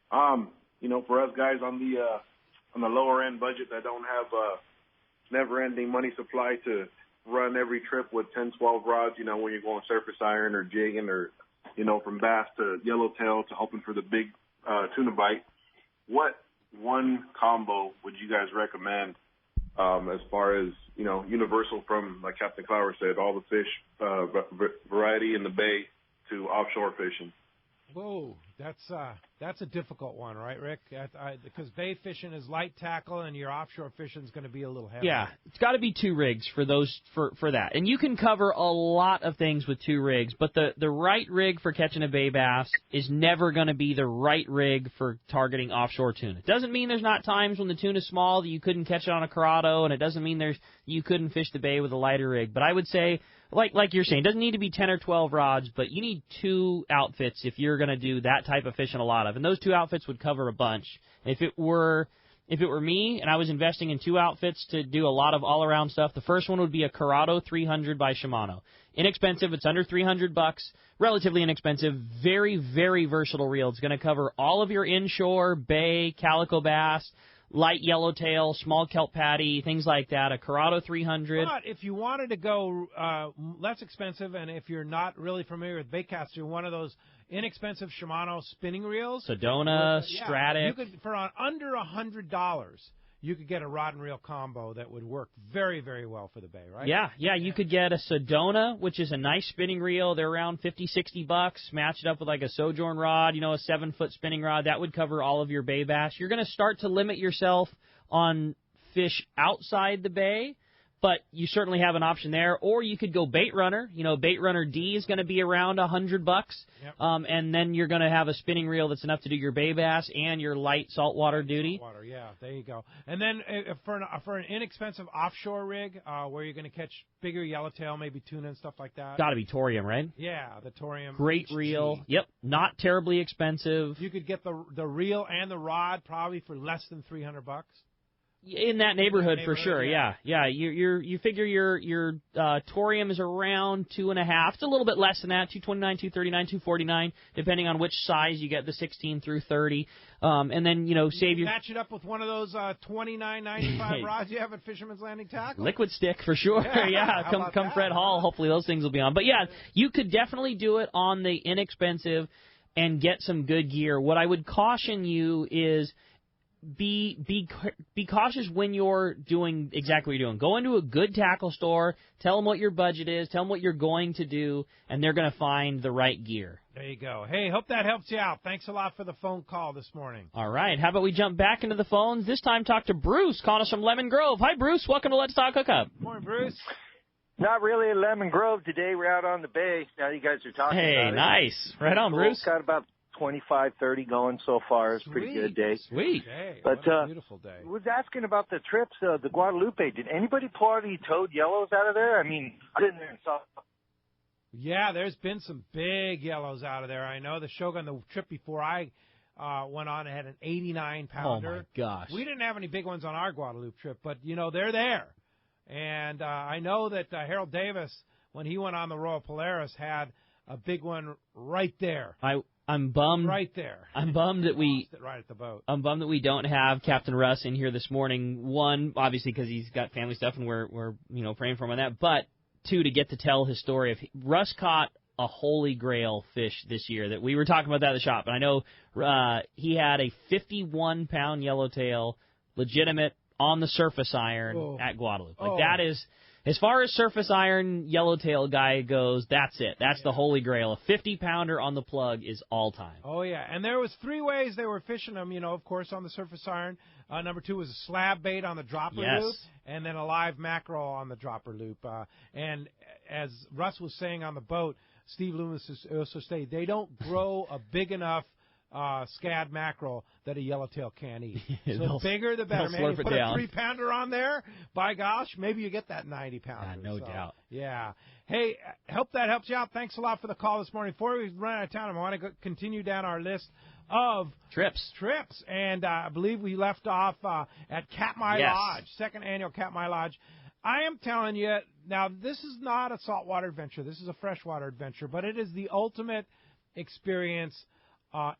For us guys on the lower end budget that don't have never-ending money supply to run every trip with 10, 12 rods, when you're going surface iron or jigging or, from bass to yellowtail to hoping for the big tuna bite, what one combo would you guys recommend as far as, universal from, like Captain Clower said, all the fish variety in the bay to offshore fishing? Whoa, that's a difficult one, right, Rick? Because bay fishing is light tackle, and your offshore fishing is going to be a little heavy. Yeah, it's got to be 2 rigs for that. And you can cover a lot of things with 2 rigs, but the right rig for catching a bay bass is never going to be the right rig for targeting offshore tuna. It doesn't mean there's not times when the tuna's small that you couldn't catch it on a Corrado, and it doesn't mean you couldn't fish the bay with a lighter rig. But I would say, like you're saying, it doesn't need to be 10 or 12 rods, but you need 2 outfits if you're going to do that type of fishing a lot of. And those 2 outfits would cover a bunch. If it were me and I was investing in 2 outfits to do a lot of all-around stuff, the first one would be a Corrado 300 by Shimano. Inexpensive. It's under $300. Relatively inexpensive. Very, very versatile reel. It's going to cover all of your inshore, bay, calico bass, light yellowtail, small kelp patty, things like that. A Corrado 300. But if you wanted to go less expensive, and if you're not really familiar with baitcaster, one of those inexpensive Shimano spinning reels, Sedona, Stratic. You could, for under $100, you could get a rod and reel combo that would work very, very well for the bay, right? Yeah, you could get a Sedona, which is a nice spinning reel. They're around $50-$60. Match it up with like a Sojourn rod, a 7-foot spinning rod. That would cover all of your bay bass. You're going to start to limit yourself on fish outside the bay, but you certainly have an option there. Or you could go Bait Runner. Bait Runner D is going to be around $100. Yep. And then you're going to have a spinning reel that's enough to do your bay bass and your light saltwater duty. Saltwater, yeah, there you go. And then for an inexpensive offshore rig, where you're going to catch bigger yellowtail, maybe tuna and stuff like that. Got to be Torium, right? Yeah, the Torium. Great reel. Yep, not terribly expensive. You could get the reel and the rod probably for less than $300. In that neighborhood, for sure, yeah. You figure your Torium is around 2.5. It's a little bit less than that, 229, 239, 249, depending on which size you get, the 16 through 30. And then save your match it up with one of those $29.95 rods you have at Fisherman's Landing Tackle. Liquid Stick for sure. Yeah, come Fred Hall. Hopefully those things will be on. But yeah, you could definitely do it on the inexpensive and get some good gear. What I would caution you is be cautious when you're doing exactly what you're doing. Go into a good tackle store, tell them what your budget is, tell them what you're going to do, and they're going to find the right gear. There you go. Hey, hope that helps you out. Thanks a lot for the phone call this morning. All right. How about we jump back into the phones? This time talk to Bruce, calling us from Lemon Grove. Hi, Bruce. Welcome to Let's Talk Hookup. Good morning, Bruce. Not really at Lemon Grove today. We're out on the bay. Now you guys are talking about it. Hey, nice. Right on, Bruce. Got about 25, 30 going so far. It's a pretty good day. Sweet. Hey, but what a beautiful day. I was asking about the trips, the Guadalupe. Did anybody pull any toad yellows out of there? I mean, I didn't there and saw. Yeah, there's been some big yellows out of there. I know the Shogun, the trip before I went on, had an 89-pounder. Oh, my gosh. We didn't have any big ones on our Guadalupe trip, but, they're there. And I know that Harold Davis, when he went on the Royal Polaris, had a big one right there. I'm bummed. Right there. I'm bummed that we lost it right at the boat. I'm bummed that we don't have Captain Russ in here this morning. One, obviously, because he's got family stuff and we're praying for him on that. But two, to get to tell his story. Russ caught a holy grail fish this year that we were talking about that at the shop. And I know he had a 51-pound yellowtail, legitimate, on the surface iron at Guadalupe. Like, that is, as far as surface iron yellowtail guy goes, that's it. That's the holy grail. A 50-pounder on the plug is all time. Oh, yeah. And there was 3 ways they were fishing them, of course, on the surface iron. Number 2 was a slab bait on the dropper loop, and then a live mackerel on the dropper loop. And as Russ was saying on the boat, Steve Loomis also stated, they don't grow a big enough scad mackerel that a yellowtail can't eat. So the bigger the better, man. You put a 3-pounder on there, by gosh, maybe you get that 90-pounder. No doubt. Yeah. Hey, hope that helps you out. Thanks a lot for the call this morning. Before we run out of time, I want to continue down our list of trips. And I believe we left off at Katmai Lodge, 2nd annual Katmai Lodge. I am telling you, now this is not a saltwater adventure. This is a freshwater adventure, but it is the ultimate experience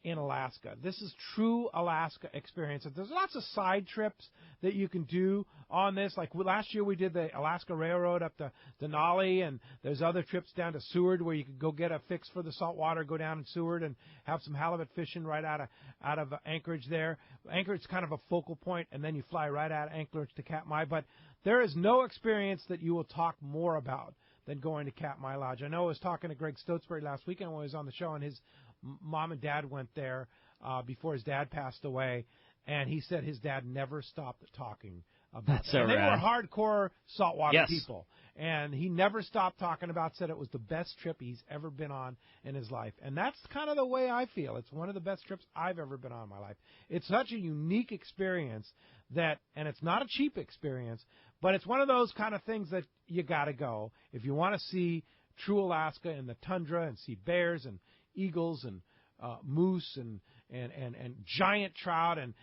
in Alaska. This is true Alaska experience. There's lots of side trips that you can do on this. Like last year we did the Alaska Railroad up to Denali, and there's other trips down to Seward where you could go get a fix for the saltwater, go down in Seward and have some halibut fishing right out of Anchorage there. Anchorage's kind of a focal point, and then you fly right out of Anchorage to Katmai. But there is no experience that you will talk more about than going to Katmai Lodge. I know I was talking to Greg Stotesbury last weekend when he was on the show, and his mom and dad went there before his dad passed away, and he said his dad never stopped talking about it. And they were hardcore saltwater people, and he never stopped talking about it, said it was the best trip he's ever been on in his life. And that's kind of the way I feel. It's one of the best trips I've ever been on in my life. It's such a unique experience and it's not a cheap experience, but it's one of those kind of things that you got to go if you want to see true Alaska in the tundra and see bears and eagles and moose and giant trout, and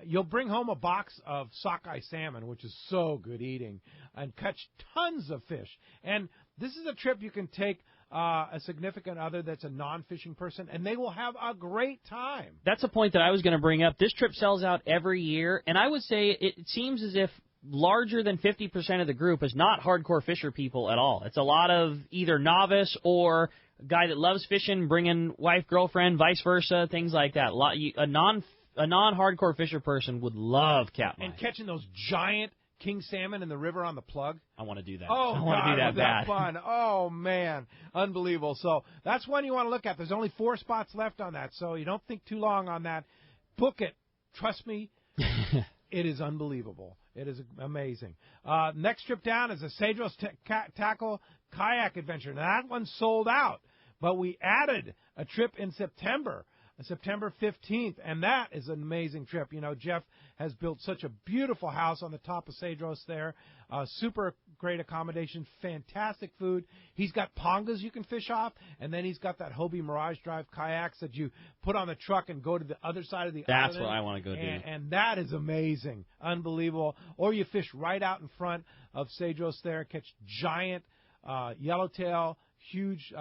you'll bring home a box of sockeye salmon, which is so good eating, and catch tons of fish. And this is a trip you can take a significant other that's a non-fishing person, and they will have a great time. That's a point that I was going to bring up. This trip sells out every year, and I would say it seems as if larger than 50% of the group is not hardcore fisher people at all. It's a lot of either novice or a guy that loves fishing, bringing wife, girlfriend, vice versa, things like that. A non-hardcore fisher person would love Katmai. And catching those giant king salmon in the river on the plug. I want to do that. Oh, I want to do that bad. Fun. Oh, man. Unbelievable. So that's one you want to look at. There's only 4 spots left on that, so you don't think too long on that. Book it. Trust me. It is unbelievable. It is amazing. Next trip down is a Cedros Tackle Kayak Adventure. Now, that one's sold out, but we added a trip in September, September 15th, and that is an amazing trip. Jeff has built such a beautiful house on the top of Cedros there. Super great accommodation, fantastic food. He's got pongas you can fish off, and then he's got that Hobie Mirage Drive kayaks that you put on the truck and go to the other side of the island. That's what I want to go do. And that is amazing, unbelievable. Or you fish right out in front of Cedros there, catch giant yellowtail, huge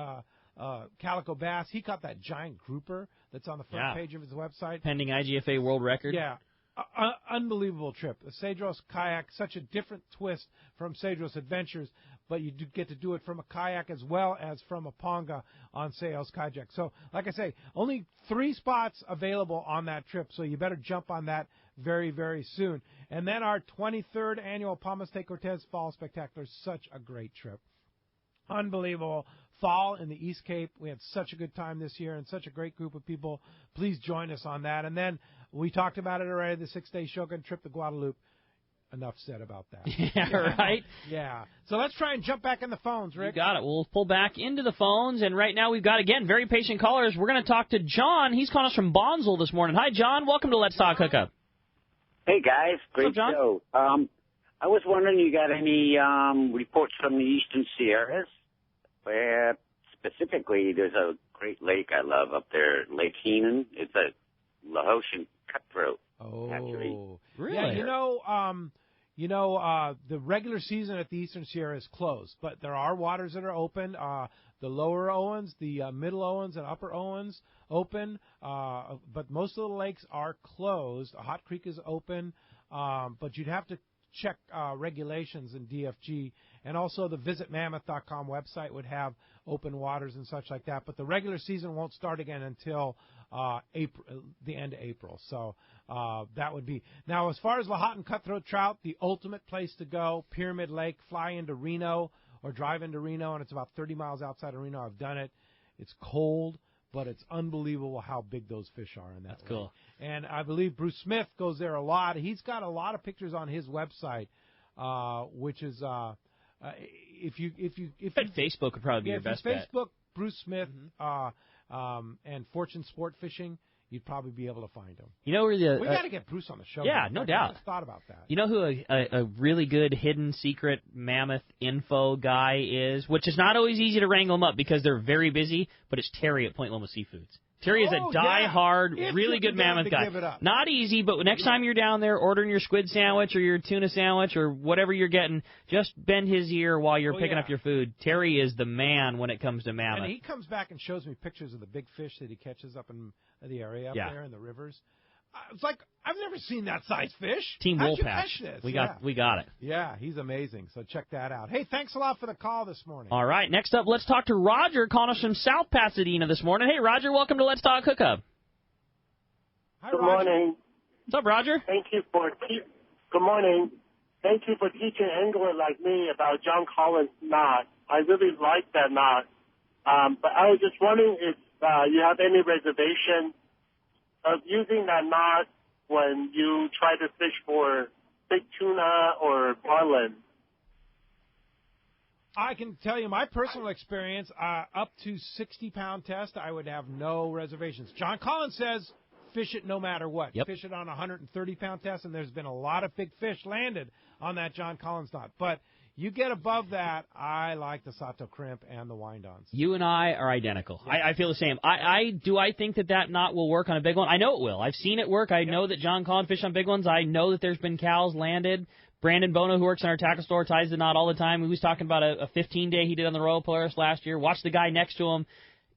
calico bass. He caught that giant grouper that's on the front page of his website. Pending IGFA world record. Yeah. Unbelievable trip. The Cedros kayak, such a different twist from Cedros Adventures, but you do get to do it from a kayak as well as from a ponga on Sales Kajak. So, like I say, only 3 spots available on that trip, so you better jump on that very, very soon. And then our 23rd annual Palmas de Cortez Fall Spectacular, such a great trip. Unbelievable. Fall in the East Cape. We had such a good time this year and such a great group of people. Please join us on that. And then we talked about it already, the 6-day Shogun trip to Guadalupe. Enough said about that. Yeah, right? Yeah. So let's try and jump back in the phones, Rick. You got it. We'll pull back into the phones, and right now we've got, again, very patient callers. We're going to talk to John. He's calling us from Bonsall this morning. Hi, John. Welcome to Let's Talk Hookup. Hey, guys. Great show. I was wondering, you got any reports from the Eastern Sierras? Where specifically there's a great lake I love up there, Lake Heenan. It's a Laotian cutthroat. Oh, actually. Really? Yeah, the regular season at the Eastern Sierra is closed, but there are waters that are open. The lower Owens, the middle Owens, and upper Owens open, but most of the lakes are closed. Hot Creek is open, but you'd have to check regulations in DFG, and also the visitmammoth.com website would have open waters and such like that. But the regular season won't start again until April, the end of April. So that would be. Now, as far as Lahontan cutthroat trout, the ultimate place to go, Pyramid Lake, fly into Reno or drive into Reno, and it's about 30 miles outside of Reno. I've done it. It's cold, but it's unbelievable how big those fish are in that lake. That's cool. And I believe Bruce Smith goes there a lot. He's got a lot of pictures on his website, which is if you Facebook would probably be your best bet. Facebook Bruce Smith and Fortune Sport Fishing, you'd probably be able to find him. You know where we got to get Bruce on the show. Yeah, no doubt. I just thought about that. You know who a really good hidden secret mammoth info guy is, which is not always easy to wrangle them up because they're very busy, but it's Terry at Point Loma Seafoods. Terry is a die-hard, really good mammoth guy. Not easy, but next time you're down there ordering your squid sandwich or your tuna sandwich or whatever you're getting, just bend his ear while you're picking up your food. Terry is the man when it comes to mammoth. And he comes back and shows me pictures of the big fish that he catches up in the area up there in the rivers. It's like, I've never seen that size fish. Team How'd you Woolpatch. catch this? We got it. Yeah, he's amazing. So check that out. Hey, thanks a lot for the call this morning. All right, next up, let's talk to Roger calling us from South Pasadena this morning. Hey, Roger, welcome to Let's Talk Hookup. Hi, Good Roger. morning. What's up, Roger? Good morning. Thank you for teaching angler like me about John Collins' knot. I really like that knot. But I was just wondering if you have any reservation of using that knot when you try to fish for big tuna or garland. I can tell you my personal experience, up to 60-pound test, I would have no reservations. John Collins says fish it no matter what. Yep. Fish it on a 130-pound test, and there's been a lot of big fish landed on that John Collins knot. But you get above that, I like the Sato crimp and the wind-ons. You and I are identical. Yeah. I feel the same. I think that knot will work on a big one. I know it will. I've seen it work. I know that John Collins fish on big ones. I know that there's been cows landed. Brandon Bono, who works in our tackle store, ties the knot all the time. He was talking about a 15-day he did on the Royal Polaris last year. Watch the guy next to him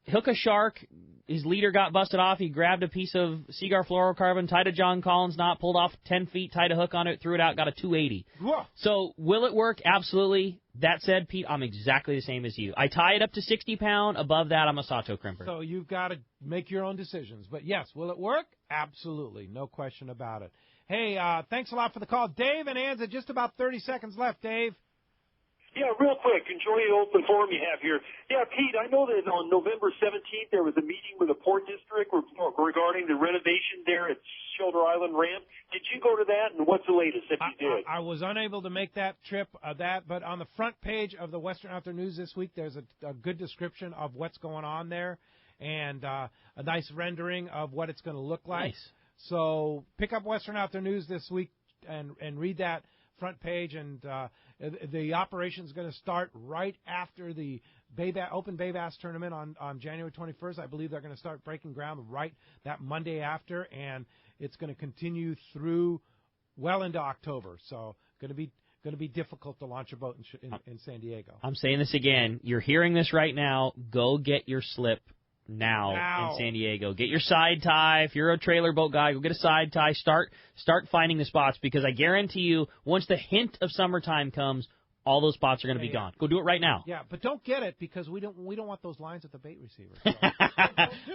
hook a shark. His leader got busted off. He grabbed a piece of Seagar fluorocarbon, tied a John Collins knot, pulled off 10 feet, tied a hook on it, threw it out, got a 280. Whoa. So will it work? Absolutely. That said, Pete, I'm exactly the same as you. I tie it up to 60-pound. Above that, I'm a Sato crimper. So you've got to make your own decisions. But, yes, will it work? Absolutely. No question about it. Hey, thanks a lot for the call. Dave and Anza, just about 30 seconds left, Dave. Yeah, real quick, enjoy the open forum you have here. Yeah, Pete, I know that on November 17th there was a meeting with the Port District regarding the renovation there at Shoulder Island Ramp. Did you go to that, and what's the latest if you did? I was unable to make that trip, but on the front page of the Western Outdoor News this week, there's a good description of what's going on there and a nice rendering of what it's going to look like. Nice. So pick up Western Outdoor News this week and read that front page, and the operation is going to start right after the Open Bay Bass Tournament on January 21st. I believe they're going to start breaking ground right that Monday after, and it's going to continue through well into October. So going to be difficult to launch a boat in San Diego. I'm saying this again. You're hearing this right now. Go get your slip now in San Diego. Get your side tie. If you're a trailer boat guy, go get a side tie. Start finding the spots, because I guarantee you, once the hint of summertime comes, all those spots are going to be gone. Go do it right now. Yeah, but don't get it, because we don't want those lines at the bait receiver. So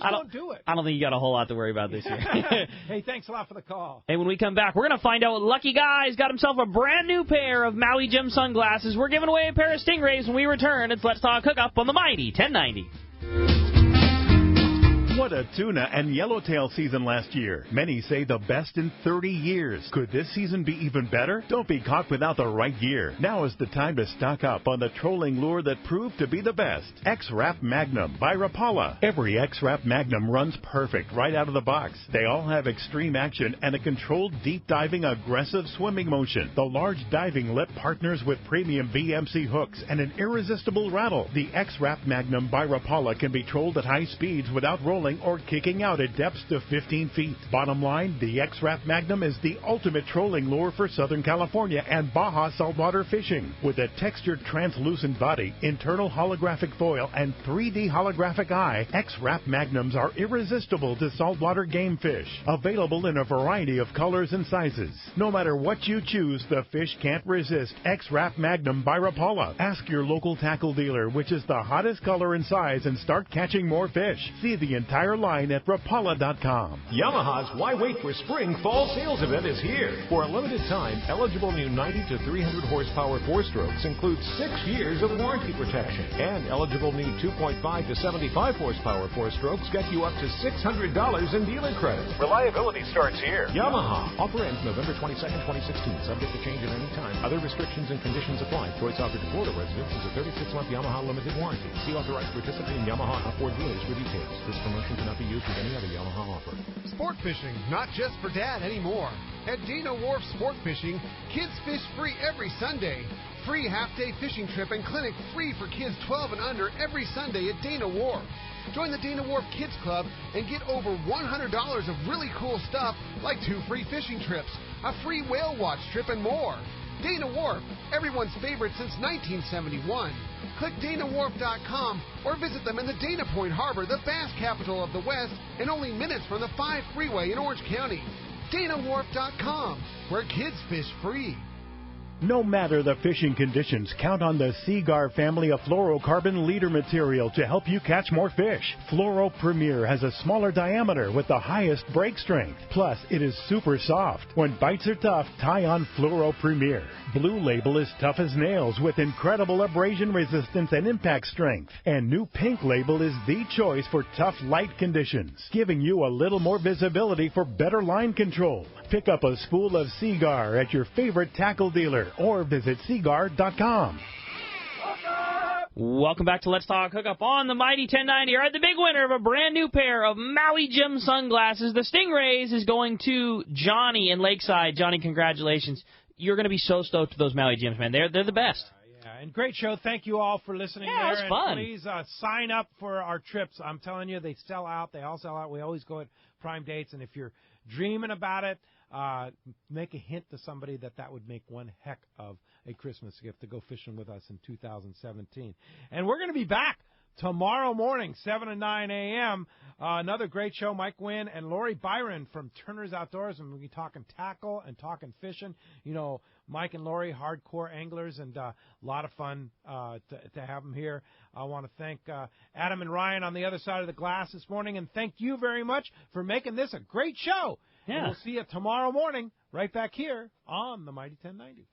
don't do it. I don't think you got a whole lot to worry about this year. Hey, thanks a lot for the call. Hey, when we come back, we're going to find out what Lucky Guy's got himself a brand new pair of Maui Jim sunglasses. We're giving away a pair of Stingrays when we return. It's Let's Talk Hookup on the Mighty 1090. What a tuna and yellowtail season last year. Many say the best in 30 years. Could this season be even better? Don't be caught without the right gear. Now is the time to stock up on the trolling lure that proved to be the best. X-Rap Magnum by Rapala. Every X-Rap Magnum runs perfect right out of the box. They all have extreme action and a controlled deep diving aggressive swimming motion. The large diving lip partners with premium VMC hooks and an irresistible rattle. The X-Rap Magnum by Rapala can be trolled at high speeds without rolling trolling or kicking out at depths to 15 feet. Bottom line, the X-Wrap Magnum is the ultimate trolling lure for Southern California and Baja saltwater fishing. With a textured translucent body, internal holographic foil, and 3D holographic eye, X-Wrap Magnums are irresistible to saltwater game fish. Available in a variety of colors and sizes. No matter what you choose, the fish can't resist X-Wrap Magnum by Rapala. Ask your local tackle dealer which is the hottest color and size and start catching more fish. See the entire line at Rapala.com. Yamaha's Why Wait for Spring Fall Sales event is here. For a limited time, eligible new 90 to 300 horsepower four-strokes include 6 years of warranty protection. And eligible new 2.5 to 75 horsepower four-strokes get you up to $600 in dealer credit. Reliability starts here. Yamaha. Offer ends November 22nd, 2016. Subject to change at any time. Other restrictions and conditions apply. Choice offered to Florida residents is a 36-month Yamaha limited warranty. See authorized participating Yamaha outboard dealers for details. This promotion cannot be used with any other Yamaha offer. Sport fishing, not just for dad anymore. At Dana Wharf Sport Fishing, kids fish free every Sunday. Free half-day fishing trip and clinic free for kids 12 and under every Sunday at Dana Wharf. Join the Dana Wharf Kids Club and get over $100 of really cool stuff like 2 free fishing trips, a free whale watch trip, and more. Dana Wharf, everyone's favorite since 1971. Click DanaWharf.com or visit them in the Dana Point Harbor, the bass capital of the West, and only minutes from the 5 freeway in Orange County. DanaWharf.com, where kids fish free. No matter the fishing conditions, count on the Seagar family of fluorocarbon leader material to help you catch more fish. Fluoro Premier has a smaller diameter with the highest break strength. Plus, it is super soft. When bites are tough, tie on Fluoro Premier. Blue Label is tough as nails with incredible abrasion resistance and impact strength. And new Pink Label is the choice for tough light conditions, giving you a little more visibility for better line control. Pick up a spool of Seagar at your favorite tackle dealer or visit Seagar.com. Welcome back to Let's Talk Hookup on the Mighty 1090. All right, the big winner of a brand new pair of Maui Jim sunglasses, the Stingrays, is going to Johnny in Lakeside. Johnny, congratulations. You're going to be so stoked with those Maui Jims, man. They're the best. Yeah, and great show. Thank you all for listening. Yeah, it was fun. Please sign up for our trips. I'm telling you, they sell out. They all sell out. We always go at prime dates, and if you're dreaming about it, make a hint to somebody that would make one heck of a Christmas gift to go fishing with us in 2017. And we're going to be back tomorrow morning, 7 to 9 a.m. Another great show. Mike Wynn and Lori Byron from Turner's Outdoors, and we'll be talking tackle and talking fishing. You know, Mike and Lori, hardcore anglers, and a lot of fun to have them here. I want to thank Adam and Ryan on the other side of the glass this morning, and thank you very much for making this a great show. Yeah. And we'll see you tomorrow morning right back here on the Mighty 1090.